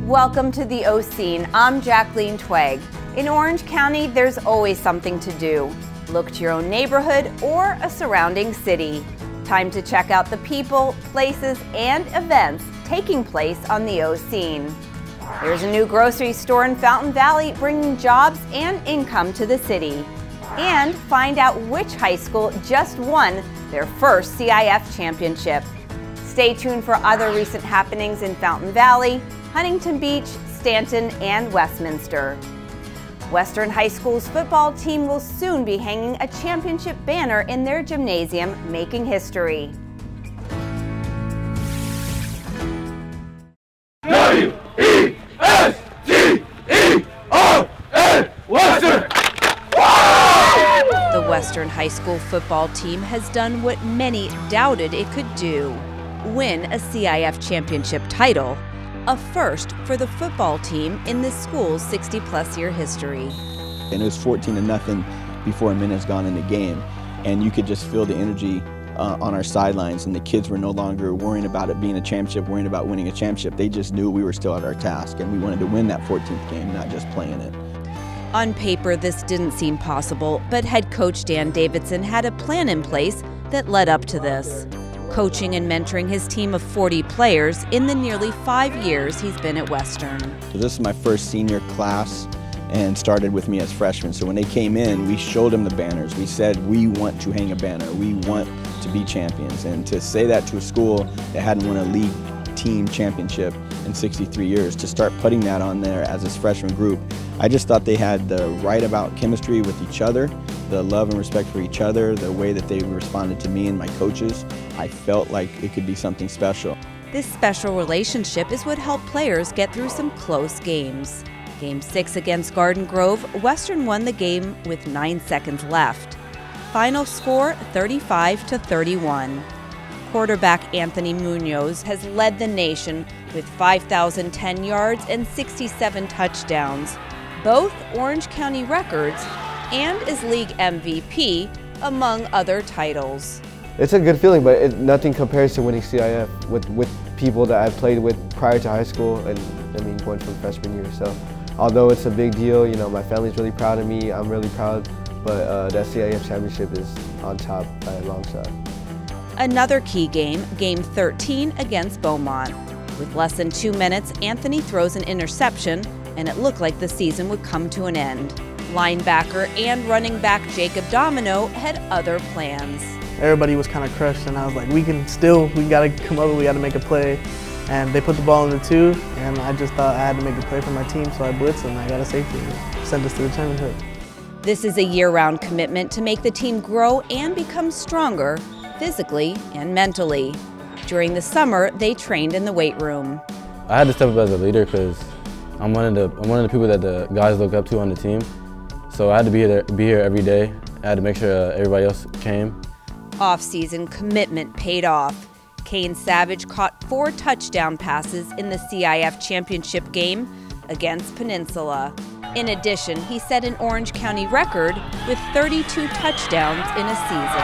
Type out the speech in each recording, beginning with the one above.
Welcome to the O Scene. I'm Jacqueline Twegg. In Orange County, there's always something to do. Look to your own neighborhood or a surrounding city. Time to check out the people, places, and events taking place on the O Scene. There's a new grocery store in Fountain Valley bringing jobs and income to the city. And find out which high school just won their first CIF Championship. Stay tuned for other recent happenings in Fountain Valley, Huntington Beach, Stanton, and Westminster. Western High School's football team will soon be hanging a championship banner in their gymnasium, making history. W-E-S-T-E-R-N, Western! The Western High School football team has done what many doubted it could do: win a CIF championship title, a first for the football team in this school's 60-plus year history. And it was 14-0 before a minute's gone in the game, and you could just feel the energy on our sidelines, and the kids were no longer worrying about it being a championship, worrying about winning a championship. They just knew we were still at our task, and we wanted to win that 14th game, not just playing it. On paper, this didn't seem possible, but head coach Dan Davidson had a plan in place that led up to this, coaching and mentoring his team of 40 players in the nearly 5 years he's been at Western. So this is my first senior class, and started with me as freshmen. So when they came in, we showed them the banners. We said, we want to hang a banner. We want to be champions. And to say that to a school that hadn't won a league team championship in 63 years, to start putting that on there as this freshman group, I just thought they had the right about chemistry with each other, the love and respect for each other, the way that they responded to me and my coaches. I felt like it could be something special. This special relationship is what helped players get through some close games. Game 6 against Garden Grove, Western won the game with 9 seconds left. Final score 35-31. Quarterback Anthony Munoz has led the nation with 5,010 yards and 67 touchdowns, both Orange County records, and is league MVP, among other titles. It's a good feeling, but nothing compares to winning CIF with people that I've played with prior to high school, and I mean going from freshman year. So although it's a big deal, you know, my family's really proud of me, I'm really proud, but that CIF championship is on top by a long shot. Another key game, Game 13 against Beaumont. With less than 2 minutes, Anthony throws an interception, and it looked like the season would come to an end. Linebacker and running back Jacob Domino had other plans. Everybody was kind of crushed, and I was like, we gotta come over, we gotta make a play. And they put the ball in the 2, and I just thought I had to make a play for my team, so I blitzed and I got a safety and sent us to the championship. This is a year-round commitment to make the team grow and become stronger, physically and mentally. During the summer, they trained in the weight room. I had to step up as a leader because I'm one of the people that the guys look up to on the team. So I had to be here every day. I had to make sure everybody else came. Off-season commitment paid off. Kane Savage caught 4 touchdown passes in the CIF Championship game against Peninsula. In addition, he set an Orange County record with 32 touchdowns in a season.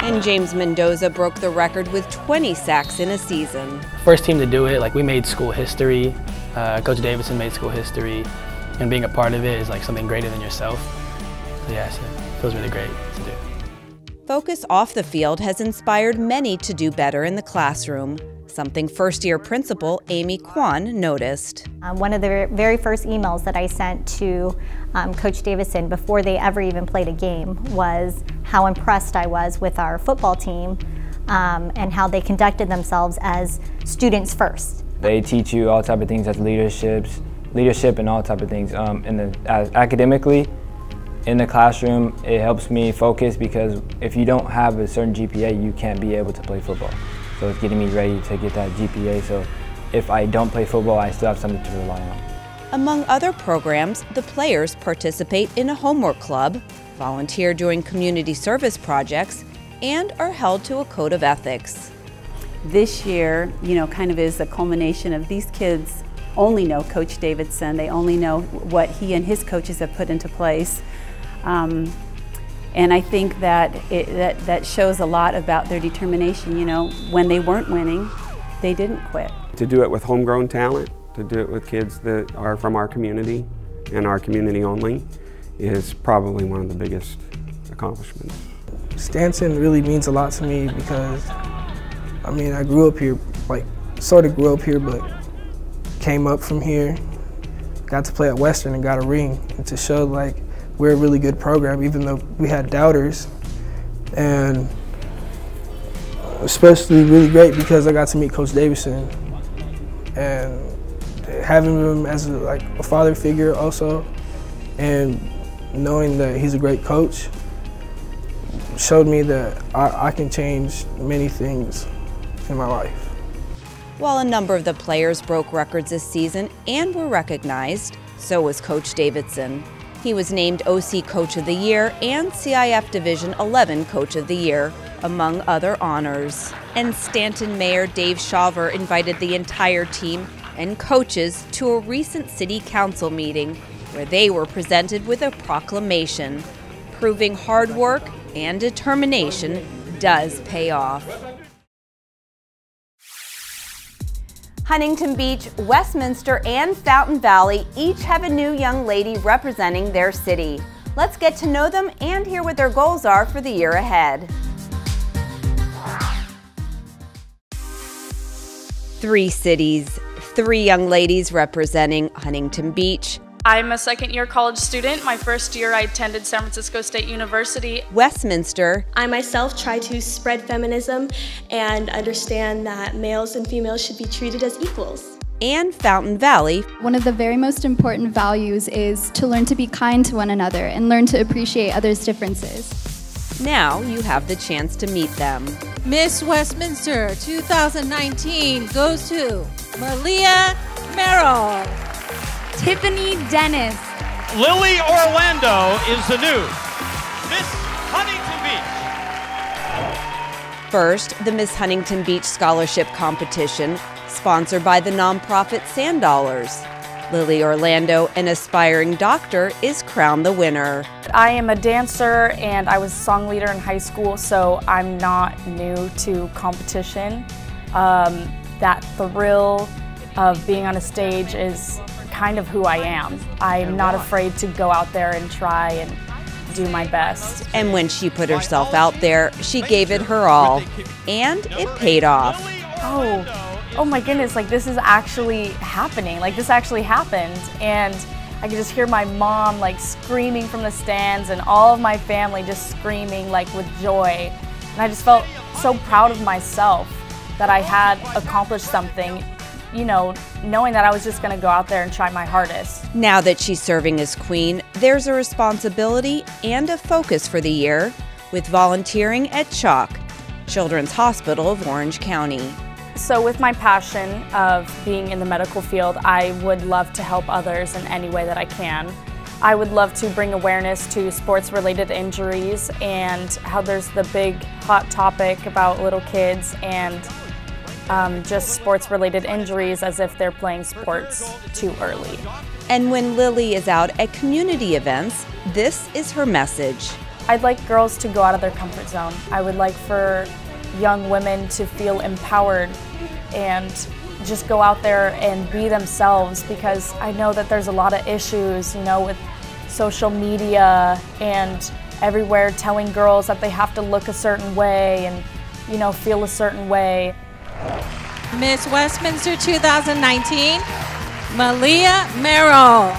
And James Mendoza broke the record with 20 sacks in a season. First team to do it, like we made school history. Coach Davidson made school history, and being a part of it is like something greater than yourself. So yeah, so it feels really great to do. Focus off the field has inspired many to do better in the classroom, something first-year principal Amy Kwan noticed. One of the very first emails that I sent to Coach Davidson before they ever even played a game was how impressed I was with our football team and how they conducted themselves as students first. They teach you all type of things as leadership and all type of things. Academically, in the classroom, it helps me focus because if you don't have a certain GPA, you can't be able to play football. So it's getting me ready to get that GPA, so if I don't play football, I still have something to rely on. Among other programs, the players participate in a homework club, volunteer doing community service projects, and are held to a code of ethics. This year, you know, kind of is a culmination of these kids only know Coach Davidson. They only know what he and his coaches have put into place. And I think that that shows a lot about their determination. You know, when they weren't winning, they didn't quit. To do it with homegrown talent, to do it with kids that are from our community and our community only, is probably one of the biggest accomplishments. Stanton really means a lot to me because, I mean, I grew up here, like sort of grew up here, but came up from here, got to play at Western and got a ring, and to show like we're a really good program, even though we had doubters. And especially really great because I got to meet Coach Davidson, and having him as like a father figure also, and knowing that he's a great coach showed me that I can change many things in my life. While a number of the players broke records this season and were recognized, so was Coach Davidson. He was named OC Coach of the Year and CIF Division 11 Coach of the Year, among other honors. And Stanton Mayor Dave Shaver invited the entire team and coaches to a recent City Council meeting where they were presented with a proclamation proving hard work and determination does pay off. Huntington Beach, Westminster, and Fountain Valley each have a new young lady representing their city. Let's get to know them and hear what their goals are for the year ahead. 3 cities, 3 young ladies representing Huntington Beach. I'm a second-year college student. My first year I attended San Francisco State University. Westminster. I myself try to spread feminism and understand that males and females should be treated as equals. And Fountain Valley. One of the very most important values is to learn to be kind to one another and learn to appreciate others' differences. Now you have the chance to meet them. Miss Westminster 2019 goes to Malia Merrill. Tiffany Dennis. Lily Orlando is the new Miss Huntington Beach. First, the Miss Huntington Beach Scholarship Competition, sponsored by the nonprofit Sanddollars. Lily Orlando, an aspiring doctor, is crowned the winner. I am a dancer and I was a song leader in high school, so I'm not new to competition. That thrill of being on a stage is kind of who I am. I'm not afraid to go out there and try and do my best. And when she put herself out there, she gave it her all. And it paid off. Oh my goodness, like this is actually happening. Like this actually happened. And I could just hear my mom like screaming from the stands and all of my family just screaming like with joy. And I just felt so proud of myself that I had accomplished something, you know, knowing that I was just going to go out there and try my hardest. Now that she's serving as queen, there's a responsibility and a focus for the year with volunteering at CHOC, Children's Hospital of Orange County. So with my passion of being in the medical field, I would love to help others in any way that I can. I would love to bring awareness to sports-related injuries and how there's the big hot topic about little kids and just sports-related injuries as if they're playing sports too early. And when Lily is out at community events, this is her message. I'd like girls to go out of their comfort zone. I would like for young women to feel empowered and just go out there and be themselves, because I know that there's a lot of issues, you know, with social media and everywhere telling girls that they have to look a certain way and, you know, feel a certain way. Miss Westminster 2019, Malia Merrill.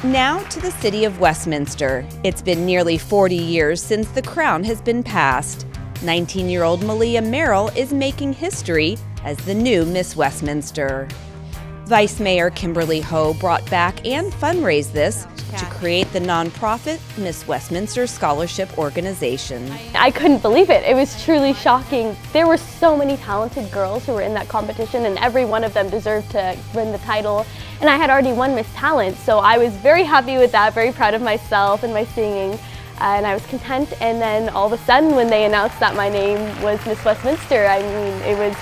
Now to the city of Westminster. It's been nearly 40 years since the crown has been passed. 19-year-old Malia Merrill is making history as the new Miss Westminster. Vice Mayor Kimberly Ho brought back and fundraised this to create the nonprofit Miss Westminster Scholarship Organization. I couldn't believe it. It was truly shocking. There were so many talented girls who were in that competition, and every one of them deserved to win the title. And I had already won Miss Talent, so I was very happy with that, very proud of myself and my singing. And I was content, and then all of a sudden when they announced that my name was Miss Westminster, I mean, it was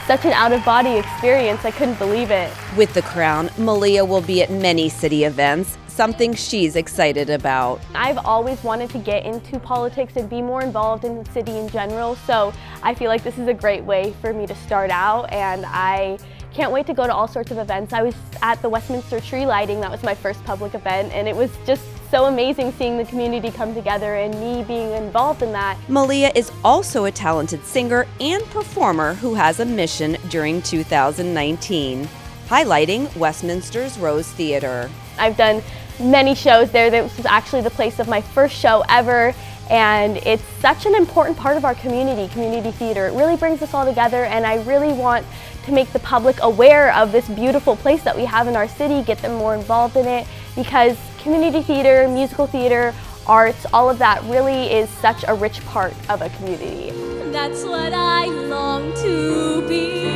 such an out-of-body experience. I couldn't believe it. With the crown, Malia will be at many city events, something she's excited about. I've always wanted to get into politics and be more involved in the city in general, so I feel like this is a great way for me to start out, and I can't wait to go to all sorts of events. I was at the Westminster tree lighting. That was my first public event, and it was just so amazing seeing the community come together and me being involved in that. Malia is also a talented singer and performer who has a mission during 2019, highlighting Westminster's Rose Theatre. I've done many shows there. This was actually the place of my first show ever, and it's such an important part of our community theater. It really brings us all together, and I really want to make the public aware of this beautiful place that we have in our city, get them more involved in it, because community theater, musical theater, arts, all of that really is such a rich part of a community. That's what I long to be.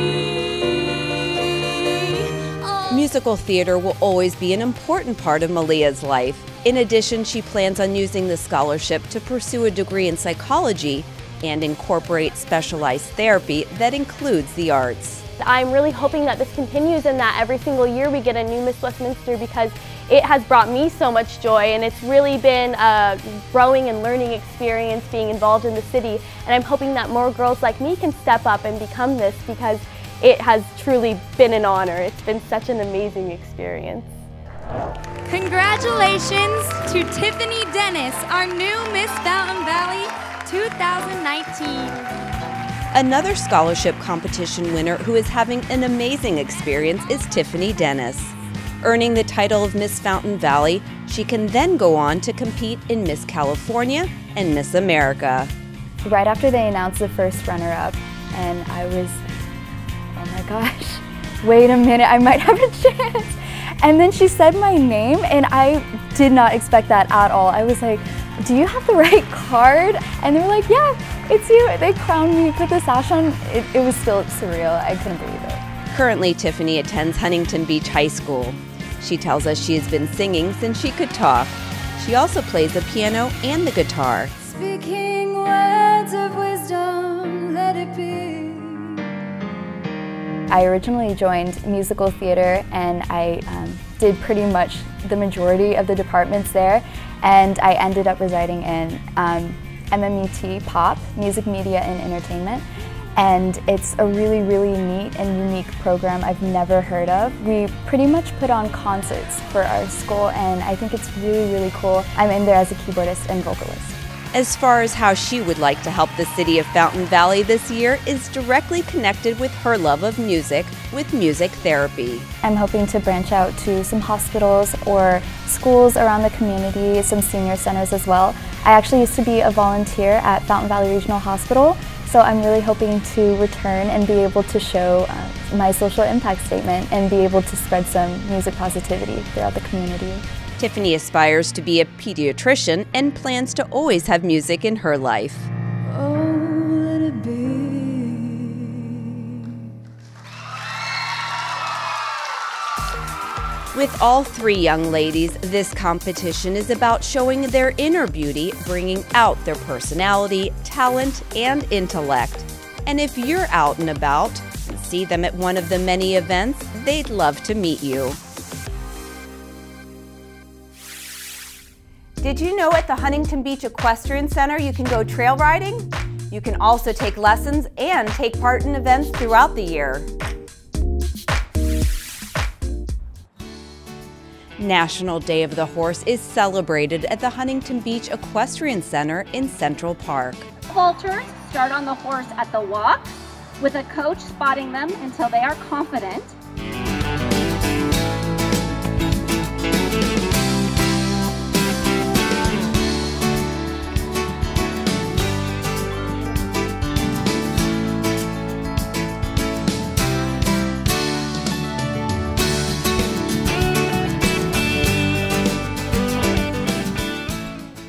Musical theater will always be an important part of Malia's life. In addition, she plans on using the scholarship to pursue a degree in psychology and incorporate specialized therapy that includes the arts. I'm really hoping that this continues and that every single year we get a new Miss Westminster, because it has brought me so much joy, and it's really been a growing and learning experience being involved in the city. And I'm hoping that more girls like me can step up and become this, because it has truly been an honor. It's been such an amazing experience. Congratulations to Tiffany Dennis, our new Miss Fountain Valley 2019. Another scholarship competition winner who is having an amazing experience is Tiffany Dennis. Earning the title of Miss Fountain Valley, she can then go on to compete in Miss California and Miss America. Right after they announced the first runner-up, and I was, oh my gosh, wait a minute, I might have a chance. And then she said my name, and I did not expect that at all. I was like, do you have the right card? And they were like, yeah, it's you. They crowned me, put the sash on. It was still surreal. I couldn't believe it. Currently, Tiffany attends Huntington Beach High School. She tells us she has been singing since she could talk. She also plays the piano and the guitar. Speaking words of wisdom, let it be. I originally joined musical theater, and I did pretty much the majority of the departments there, and I ended up residing in MMUT Pop, Music, Media, and Entertainment. And it's a really, really neat and unique program I've never heard of. We pretty much put on concerts for our school, and I think it's really, really cool. I'm in there as a keyboardist and vocalist. As far as how she would like to help the city of Fountain Valley this year is directly connected with her love of music with music therapy. I'm hoping to branch out to some hospitals or schools around the community, some senior centers as well. I actually used to be a volunteer at Fountain Valley Regional Hospital, so I'm really hoping to return and be able to show my social impact statement and be able to spread some music positivity throughout the community. Tiffany aspires to be a pediatrician and plans to always have music in her life. Oh, let it be. With all three young ladies, this competition is about showing their inner beauty, bringing out their personality, talent, and intellect. And if you're out and about and see them at one of the many events, they'd love to meet you. Did you know at the Huntington Beach Equestrian Center you can go trail riding? You can also take lessons and take part in events throughout the year. National Day of the Horse is celebrated at the Huntington Beach Equestrian Center in Central Park. Vaulters start on the horse at the walk, with a coach spotting them until they are confident.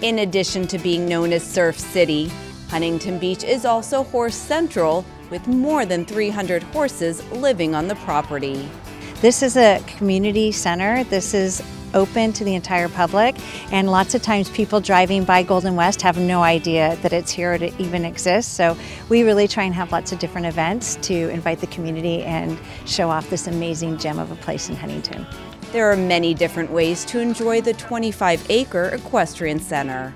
In addition to being known as Surf City, Huntington Beach is also Horse Central, with more than 300 horses living on the property. This is a community center. This is open to the entire public, and lots of times people driving by Golden West have no idea that it's here or it even exists. So we really try and have lots of different events to invite the community and show off this amazing gem of a place in Huntington. There are many different ways to enjoy the 25-acre Equestrian Center.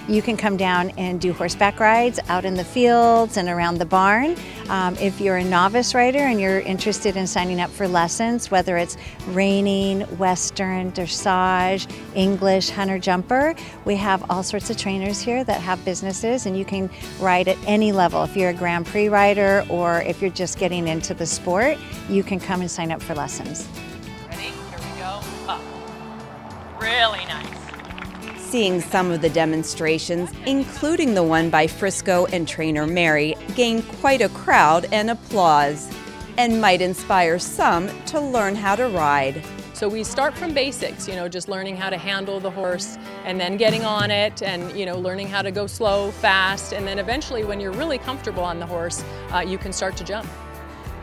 You can come down and do horseback rides out in the fields and around the barn. If you're a novice rider and you're interested in signing up for lessons, whether it's reining, western, dressage, English, hunter jumper, we have all sorts of trainers here that have businesses, and you can ride at any level. If you're a Grand Prix rider or if you're just getting into the sport, you can come and sign up for lessons. Ready? Here we go. Up. Really nice. Seeing some of the demonstrations, including the one by Frisco and trainer Mary, gained quite a crowd and applause, and might inspire some to learn how to ride. So we start from basics, just learning how to handle the horse and then getting on it and, learning how to go slow, fast, and then eventually when you're really comfortable on the horse, you can start to jump.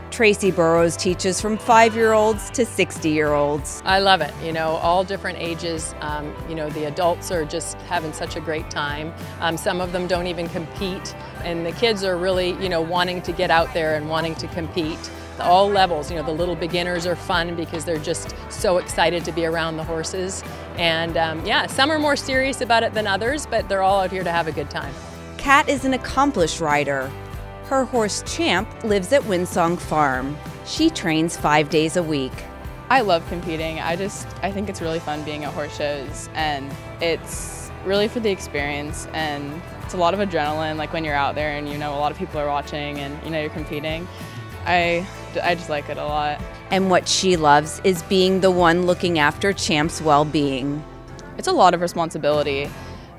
Tracy Burrows teaches from 5-year-olds to 60-year-olds. I love it, all different ages. The adults are just having such a great time. Some of them don't even compete, and the kids are really, wanting to get out there and wanting to compete. All levels, the little beginners are fun because they're just so excited to be around the horses. And yeah, some are more serious about it than others, but they're all out here to have a good time. Kat is an accomplished rider. Her horse Champ lives at Winsong Farm. She trains 5 days a week. I love competing. I think it's really fun being at horse shows, and it's really for the experience, and it's a lot of adrenaline, like when you're out there and a lot of people are watching and you're competing. I just like it a lot. And what she loves is being the one looking after Champ's well-being. It's a lot of responsibility,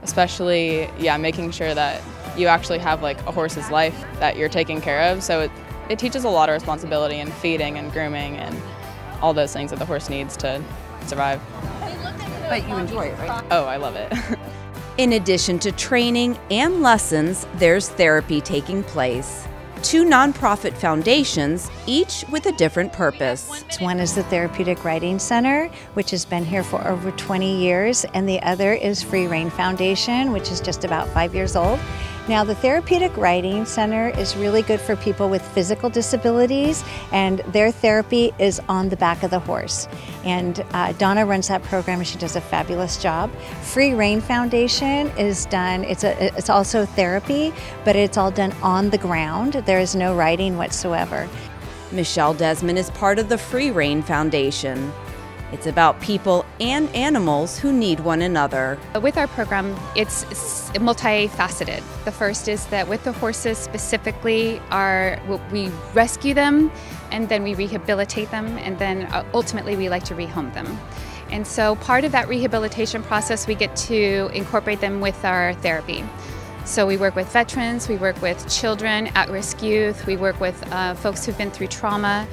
especially making sure that you actually have like a horse's life that you're taking care of. So it teaches a lot of responsibility in feeding and grooming and all those things that the horse needs to survive. But you enjoy it, right? Oh, I love it. In addition to training and lessons, there's therapy taking place. 2 nonprofit foundations, each with a different purpose. One is the Therapeutic Riding Center, which has been here for over 20 years, and the other is Free Rein Foundation, which is just about 5 years old. Now, the Therapeutic Riding Center is really good for people with physical disabilities, and their therapy is on the back of the horse. And Donna runs that program, and she does a fabulous job. Free Rein Foundation is done, it's also therapy, but it's all done on the ground. There is no riding whatsoever. Michelle Desmond is part of the Free Rein Foundation. It's about people and animals who need one another. With our program, it's multifaceted. The first is that with the horses specifically, we rescue them, and then we rehabilitate them, and then ultimately we like to rehome them. And so part of that rehabilitation process, we get to incorporate them with our therapy. So we work with veterans, we work with children, at-risk youth, we work with folks who've been through trauma.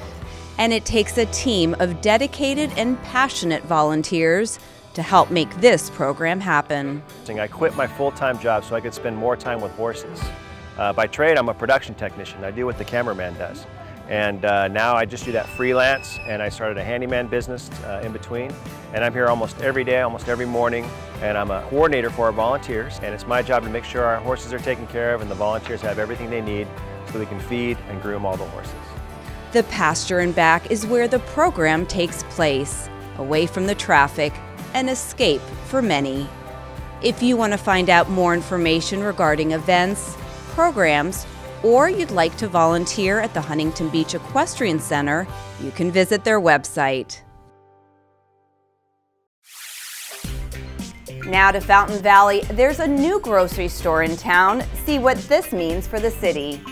And it takes a team of dedicated and passionate volunteers to help make this program happen. I quit my full-time job so I could spend more time with horses. By trade, I'm a production technician. I do what the cameraman does. And now I just do that freelance, and I started a handyman business in between. And I'm here almost every day, almost every morning, and I'm a coordinator for our volunteers. And it's my job to make sure our horses are taken care of and the volunteers have everything they need so they can feed and groom all the horses. The pasture and back is where the program takes place, away from the traffic, an escape for many. If you want to find out more information regarding events, programs, or you'd like to volunteer at the Huntington Beach Equestrian Center, you can visit their website. Now to Fountain Valley, there's a new grocery store in town. See what this means for the city.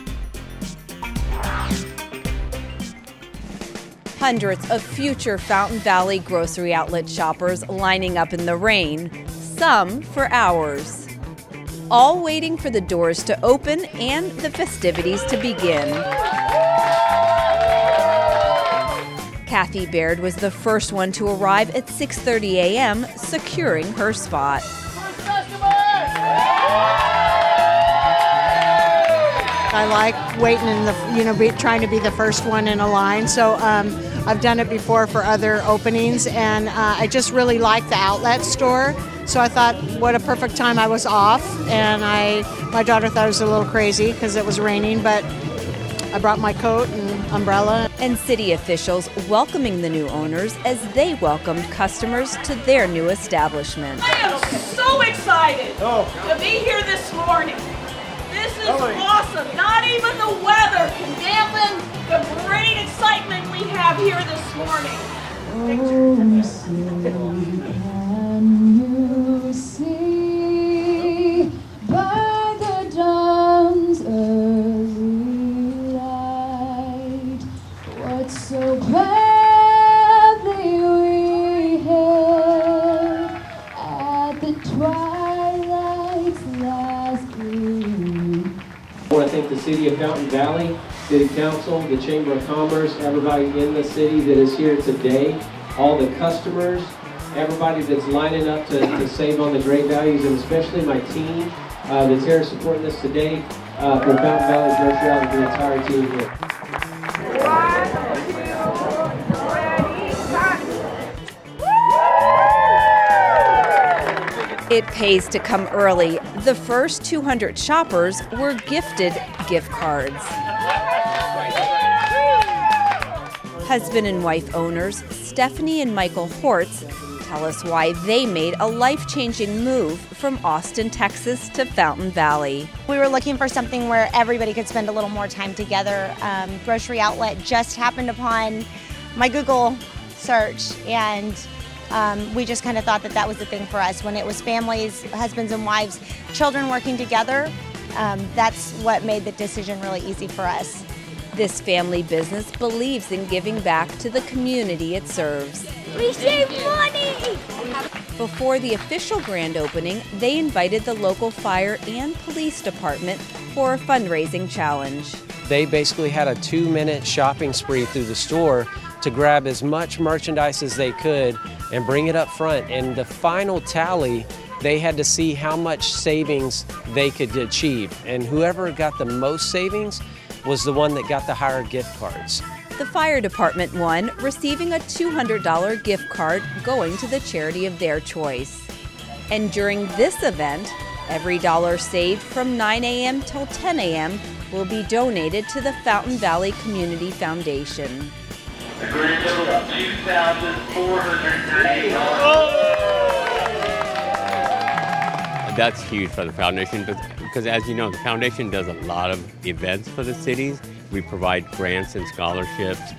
Hundreds of future Fountain Valley grocery outlet shoppers lining up in the rain, some for hours. All waiting for the doors to open and the festivities to begin. Kathy Baird was the first one to arrive at 6:30 a.m., securing her spot. I like waiting in the, trying to be the first one in a line. So I've done it before for other openings, and I just really like the outlet store. So I thought, what a perfect time. I was off, and my daughter thought it was a little crazy because it was raining, but I brought my coat and umbrella. And city officials welcoming the new owners as they welcomed customers to their new establishment. I am so excited to be here this morning. This is awesome. Not even the weather can dampen the great excitement we have here this morning. Oh, so can you see by the dawn's early light what so badly we held at the twilight's last gleam? I want to thank the City of Fountain Valley, City Council, the Chamber of Commerce, everybody in the city that is here today, all the customers, everybody that's lining up to save on the great values, and especially my team that's here supporting us today for Fountain Valley Grocery Outlet, the entire team here. It pays to come early. The first 200 shoppers were gifted gift cards. Husband and wife owners Stephanie and Michael Hortz tell us why they made a life-changing move from Austin, Texas to Fountain Valley. We were looking for something where everybody could spend a little more time together. Grocery Outlet just happened upon my Google search, and we just kind of thought that that was the thing for us. When it was families, husbands and wives, children working together, that's what made the decision really easy for us. This family business believes in giving back to the community it serves. We save money! Before the official grand opening, they invited the local fire and police department for a fundraising challenge. They basically had a 2-minute shopping spree through the store to grab as much merchandise as they could and bring it up front. And the final tally, they had to see how much savings they could achieve. And whoever got the most savings was the one that got the higher gift cards. The fire department won, receiving a $200 gift card going to the charity of their choice. And during this event, every dollar saved from 9 a.m. till 10 a.m. will be donated to the Fountain Valley Community Foundation. A grand total of $2,498. That's huge for the foundation because, as you know, the foundation does a lot of events for the cities. We provide grants and scholarships.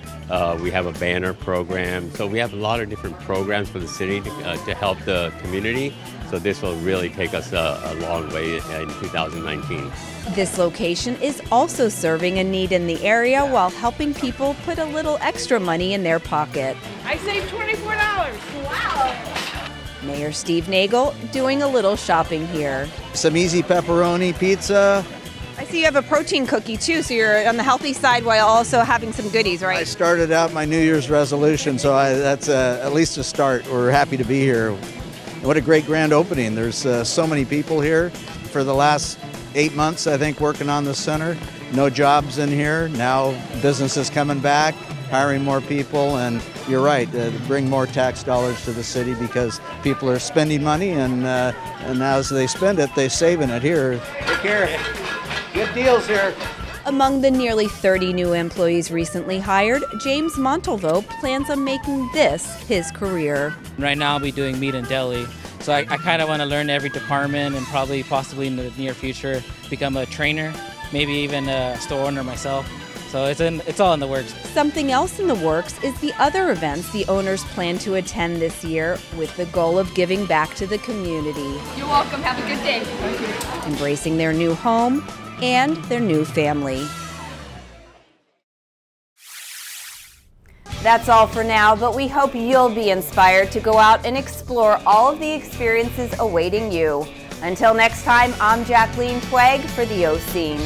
We have a banner program. So we have a lot of different programs for the city to help the community. So this will really take us a long way in 2019. This location is also serving a need in the area while helping people put a little extra money in their pocket. I saved $24. Wow. Mayor Steve Nagel doing a little shopping here. Some easy pepperoni pizza. I see you have a protein cookie too, so you're on the healthy side while also having some goodies, right? I started out my New Year's resolution, so that's at least a start. We're happy to be here. What a great grand opening. There's so many people here. For the last 8 months, I think, working on the center. No jobs in here. Now business is coming back, hiring more people, and you're right, bring more tax dollars to the city because people are spending money, and as they spend it, they're saving it here. Take care. Good deals here. Among the nearly 30 new employees recently hired, James Montalvo plans on making this his career. Right now I'll be doing meat and deli, so I kind of want to learn every department and possibly in the near future become a trainer, maybe even a store owner myself. So it's all in the works. Something else in the works is the other events the owners plan to attend this year with the goal of giving back to the community. You're welcome. Have a good day. Embracing their new home and their new family. That's all for now, but we hope you'll be inspired to go out and explore all of the experiences awaiting you. Until next time, I'm Jacqueline Twegg for the O Scene.